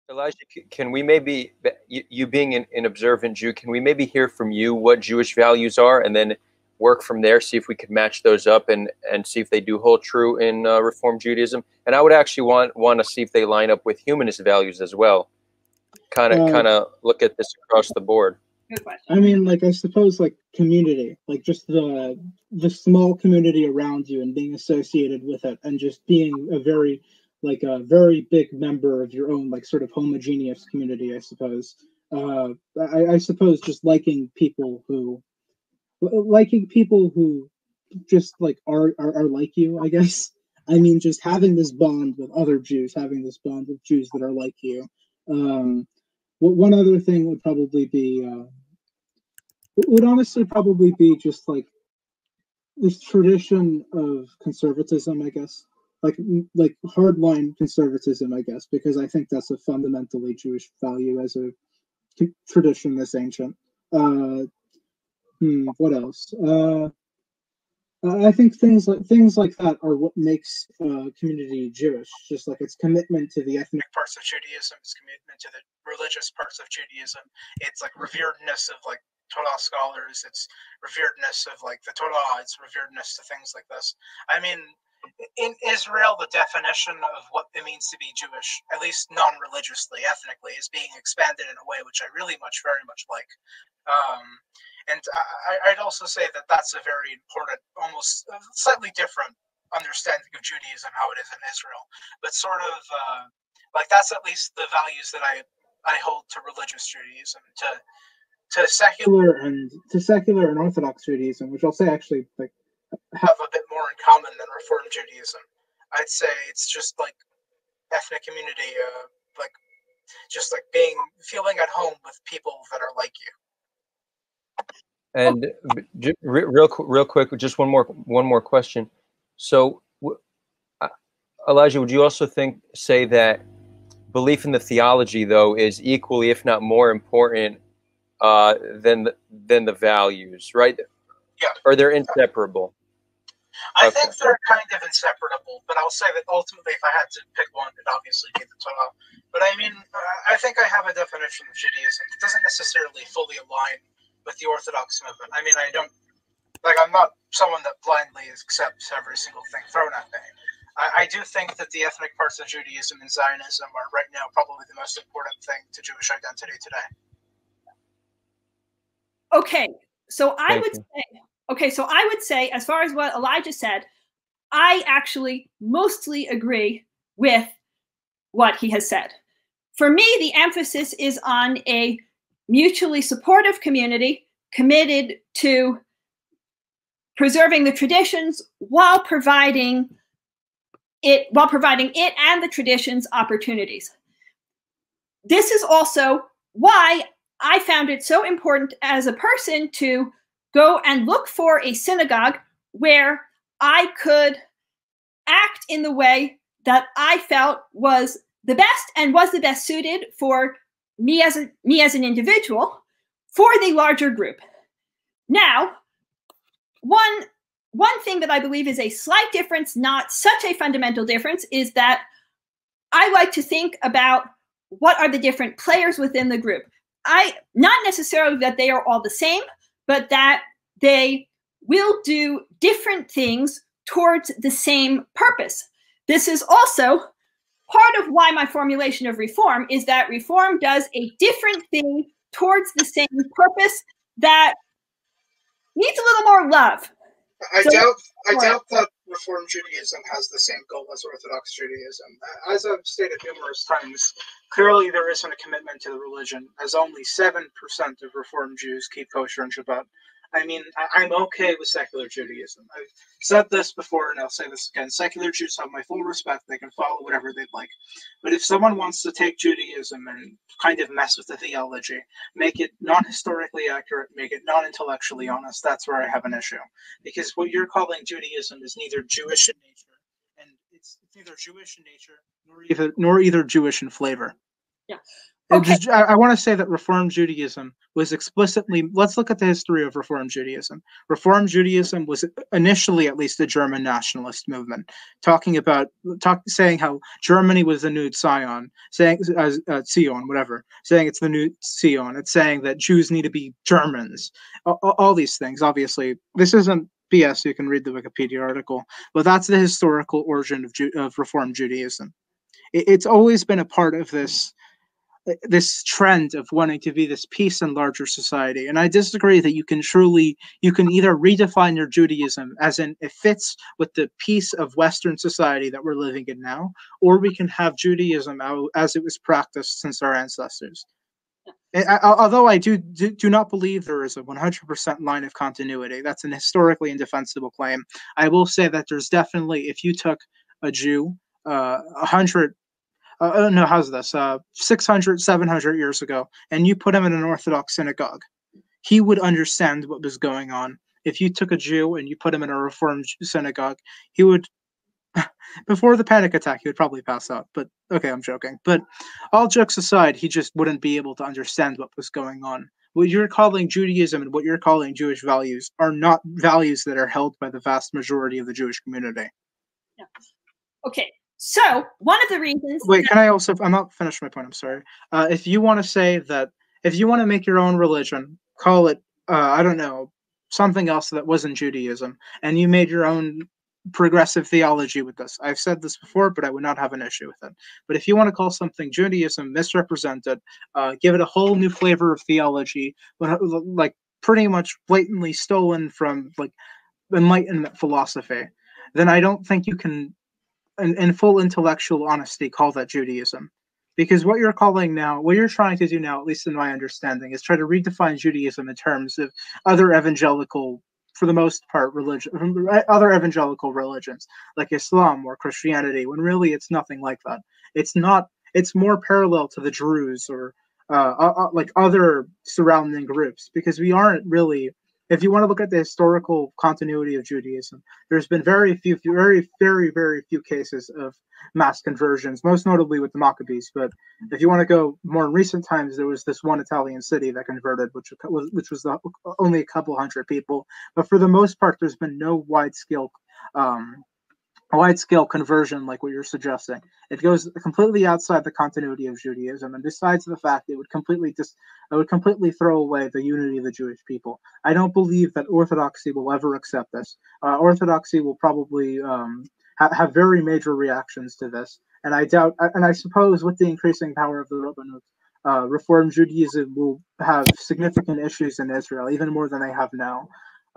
Elijah, can we maybe, you being an observant Jew, can we maybe hear from you what Jewish values are, and then work from there, see if we could match those up and see if they do hold true in Reform Judaism? And I would actually want to see if they line up with humanist values as well. Kind of look at this across the board. Good question. I mean, like, I suppose, like, community, like just the small community around you and being associated with it, and just being a very big member of your own, like, sort of homogeneous community, I suppose. I suppose just liking people who just like are like you, I guess. I mean, just having this bond with other Jews, having this bond with Jews that are like you. One other thing would probably be, would honestly probably be just like this tradition of conservatism, I guess, like hardline conservatism, I guess, because I think that's a fundamentally Jewish value as a tradition that's ancient. What else? I think things like that are what makes community Jewish. Just like its commitment to the ethnic parts of Judaism, its commitment to the religious parts of Judaism, its like reveredness of like Torah scholars, its reveredness of like the Torah, its reveredness to things like this. I mean, in Israel, the definition of what it means to be Jewish, at least non-religiously, ethnically, is being expanded in a way which I really very much like. And I'd also say that that's a very important, almost slightly different understanding of Judaism, how it is in Israel. But sort of like that's at least the values that I hold to religious Judaism, to secular and Orthodox Judaism, which I'll say actually like have a bit more in common than Reform Judaism. I'd say it's just like ethnic community, like just like feeling at home with people that are like you. And real quick, just one more question. So, Elijah, would you also say that belief in the theology, though, is equally, if not more important than the values, right? Yeah. Or they're inseparable? I think they're kind of inseparable, but I'll say that ultimately, if I had to pick one, it'd obviously be the Torah. But I mean, I think I have a definition of Judaism. It doesn't necessarily fully align with the Orthodox movement. I mean, I'm not someone that blindly accepts every single thing thrown at me. I do think that the ethnic parts of Judaism and Zionism are right now probably the most important thing to Jewish identity today. Okay, so I would say, as far as what Elijah said, I actually mostly agree with what he has said. For me, the emphasis is on a mutually supportive community committed to preserving the traditions while providing it and the traditions opportunities. This is also why I found it so important as a person to go and look for a synagogue where I could act in the way that I felt was the best and was the best suited for me as an individual, for the larger group. Now, one thing that I believe is a slight difference, not such a fundamental difference, is that I like to think about what are the different players within the group. Not necessarily that they are all the same, but that they will do different things towards the same purpose. This is also part of why my formulation of reform is that reform does a different thing towards the same purpose that needs a little more love. I doubt that Reform Judaism has the same goal as Orthodox Judaism. As I've stated numerous times, clearly there isn't a commitment to the religion, as only 7% of Reform Jews keep kosher and Shabbat. I mean, I'm okay with secular Judaism. I've said this before, and I'll say this again. Secular Jews have my full respect. They can follow whatever they'd like. But if someone wants to take Judaism and kind of mess with the theology, make it non-historically accurate, make it non-intellectually honest, that's where I have an issue. Because what you're calling Judaism is neither Jewish in nature, and it's neither Jewish in nature, nor either Jewish in flavor. Yeah. Okay. I want to say that Reform Judaism was explicitly, let's look at the history of Reform Judaism. Reform Judaism was initially at least a German nationalist movement, saying how Germany was the new Zion, saying Zion, whatever, saying it's the new Zion. It's saying that Jews need to be Germans. All these things, obviously. This isn't BS, you can read the Wikipedia article, but that's the historical origin of Reform Judaism. It's always been a part of this trend of wanting to be this peace and larger society. And I disagree that you can either redefine your Judaism as in it fits with the peace of Western society that we're living in now, or we can have Judaism as it was practiced since our ancestors. Although I do not believe there is a 100% line of continuity, that's an historically indefensible claim. I will say that there's definitely, if you took a Jew 600, 700 years ago, and you put him in an Orthodox synagogue, he would understand what was going on. If you took a Jew and you put him in a Reformed synagogue, he would, before the panic attack, he would probably pass out. But okay, I'm joking. But all jokes aside, he just wouldn't be able to understand what was going on. What you're calling Judaism and what you're calling Jewish values are not values that are held by the vast majority of the Jewish community. Yeah. Okay. So one of the reasons. Wait, can I also? I'm not finished my point. I'm sorry. If you want to say that, if you want to make your own religion, call it, I don't know, something else that wasn't Judaism, and you made your own progressive theology with this. I've said this before, but I would not have an issue with it. But if you want to call something Judaism, misrepresent it, give it a whole new flavor of theology, like pretty much blatantly stolen from like Enlightenment philosophy, then I don't think you can, in full intellectual honesty, call that Judaism. Because what you're trying to do now, at least in my understanding, is try to redefine Judaism in terms of other evangelical, for the most part, other evangelical religions, like Islam or Christianity, when really it's nothing like that. It's more parallel to the Druze or like other surrounding groups, because we aren't really, if you want to look at the historical continuity of Judaism, there's been very, very few cases of mass conversions, most notably with the Maccabees. But if you want to go more in recent times, there was this one Italian city that converted, which was only a couple hundred people. But for the most part, there's been no wide-scale conversion like what you're suggesting. It goes completely outside the continuity of Judaism, and besides the fact it would completely throw away the unity of the Jewish people. I don't believe that Orthodoxy will ever accept this. Orthodoxy will probably have very major reactions to this, and I suppose with the increasing power of the Rabbanut, Reform Judaism will have significant issues in Israel, even more than they have now.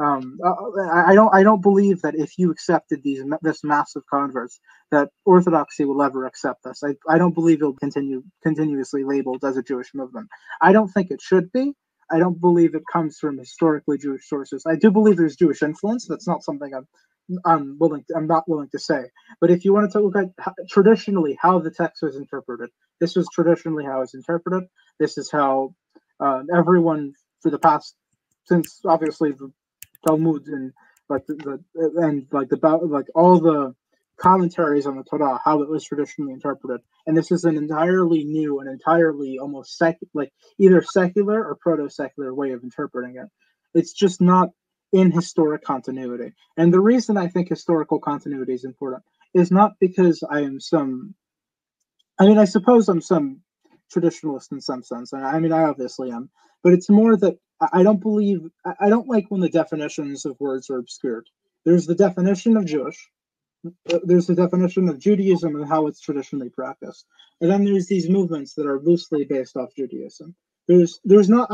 I don't believe that if you accepted this massive converts, that Orthodoxy will ever accept this. I don't believe it'll continuously labeled as a Jewish movement. I don't think it should be. I don't believe it comes from historically Jewish sources. I do believe there's Jewish influence. That's not something I'm not willing to say. But if you wanted to look at traditionally how the text was interpreted, this was traditionally how it's interpreted. This is how everyone for the past, since obviously the Talmud and all the commentaries on the Torah, how it was traditionally interpreted. And this is an entirely new and entirely almost either secular or proto-secular way of interpreting it. It's just not in historic continuity. And the reason I think historical continuity is important is not because I suppose I'm some traditionalist in some sense. I obviously am. But it's more that I don't like when the definitions of words are obscured. There's the definition of Jewish, there's the definition of Judaism and how it's traditionally practiced. And then there's these movements that are loosely based off Judaism. There's no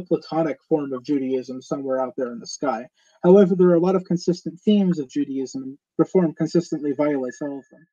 platonic form of Judaism somewhere out there in the sky. However, there are a lot of consistent themes of Judaism, and Reform consistently violates all of them.